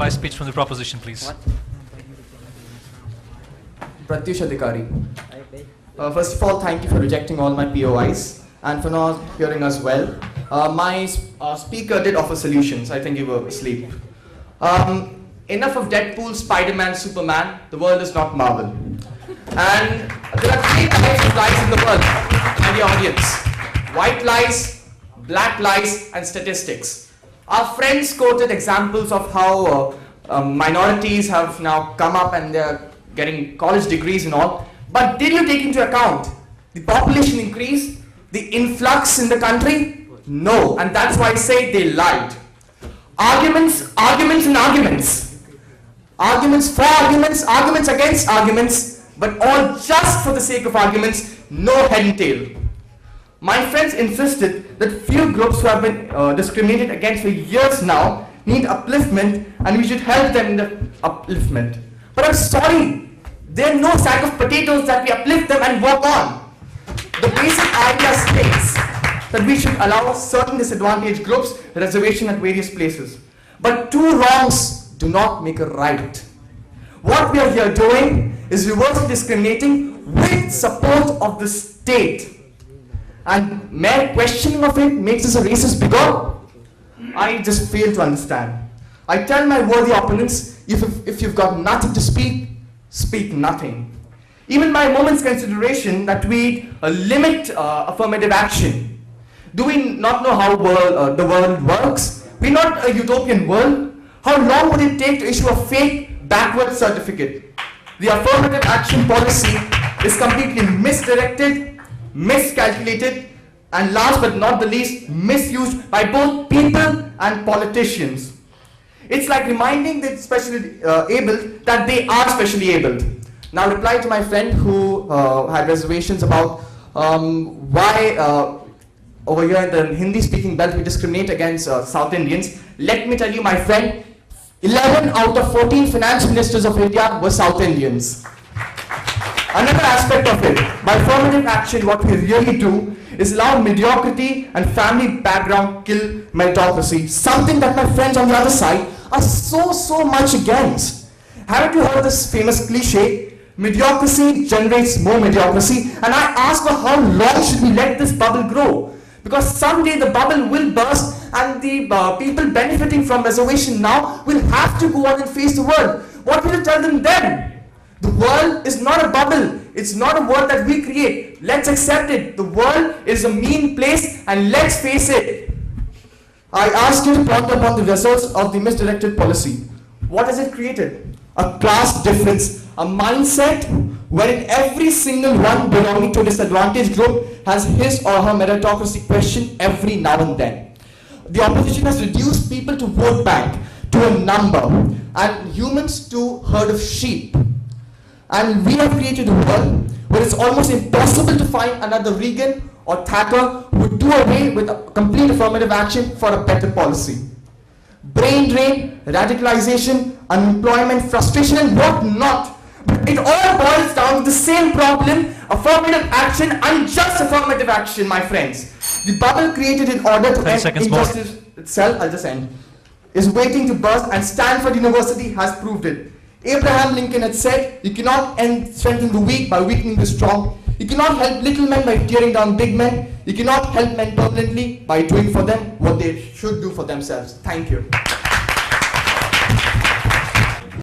improvised speech from the proposition, please. Pratyush Adhikari. First of all, thank you for rejecting all my POIs and for not hearing us well. My speaker did offer solutions. I think you were asleep. Enough of Deadpool, Spider-Man, Superman. The world is not Marvel. And there are three types of lies in the world, my dear audience. White lies, black lies, and statistics. Our friends quoted examples of how minorities have now come up and they're getting college degrees and all. But did you take into account the population increase, the influx in the country? No, and that's why I say they lied. Arguments, arguments, and arguments. Arguments for arguments, arguments against arguments, but all just for the sake of arguments, no head and tail. My friends insisted that few groups who have been discriminated against for years now need upliftment and we should help them in the upliftment. But I'm sorry, they're no sack of potatoes that we uplift them and walk on. The basic idea states that we should allow certain disadvantaged groups reservation at various places. But two wrongs do not make a right. What we are here doing is reverse discriminating with support of the state. And mere questioning of it makes us a racist bigot? I just fail to understand. I tell my worthy opponents, if you've got nothing to speak, speak nothing. Even my moment's consideration that we limit affirmative action. Do we not know how the world works? We're not a utopian world. How long would it take to issue a fake backward certificate? The affirmative action policy is completely misdirected, miscalculated, and last but not the least, misused by both people and politicians. It's like reminding the specially abled that they are specially abled. Now reply to my friend who had reservations about why over here in the Hindi-speaking belt we discriminate against South Indians. Let me tell you, my friend, 11 out of 14 finance ministers of India were South Indians. Another aspect of it, by affirmative action, what we really do is allow mediocrity and family background kill meritocracy, something that my friends on the other side are so much against. Haven't you heard this famous cliche? Mediocrity generates more mediocrity, and I ask for how long should we let this bubble grow? Because someday the bubble will burst and the people benefiting from reservation now will have to go on and face the world. What will you tell them then? The world is not a bubble. It's not a world that we create. Let's accept it. The world is a mean place and let's face it. I ask you to ponder upon the results of the misdirected policy. What has it created? A class difference, a mindset wherein every single one belonging to a disadvantaged group has his or her meritocracy questioned every now and then. The opposition has reduced people to vote bank, to a number, and humans to herd of sheep. And we have created a world where it's almost impossible to find another Reagan or Thacker who would do away with a complete affirmative action for a better policy. Brain drain, radicalization, unemployment, frustration, and what not. But it all boils down to the same problem: affirmative action, unjust affirmative action, my friends. The bubble created in order to end injustice itself, I'll just end, is waiting to burst, and Stanford University has proved it. Abraham Lincoln had said, you cannot strengthen the weak by weakening the strong. You cannot help little men by tearing down big men. You cannot help men permanently by doing for them what they should do for themselves. Thank you.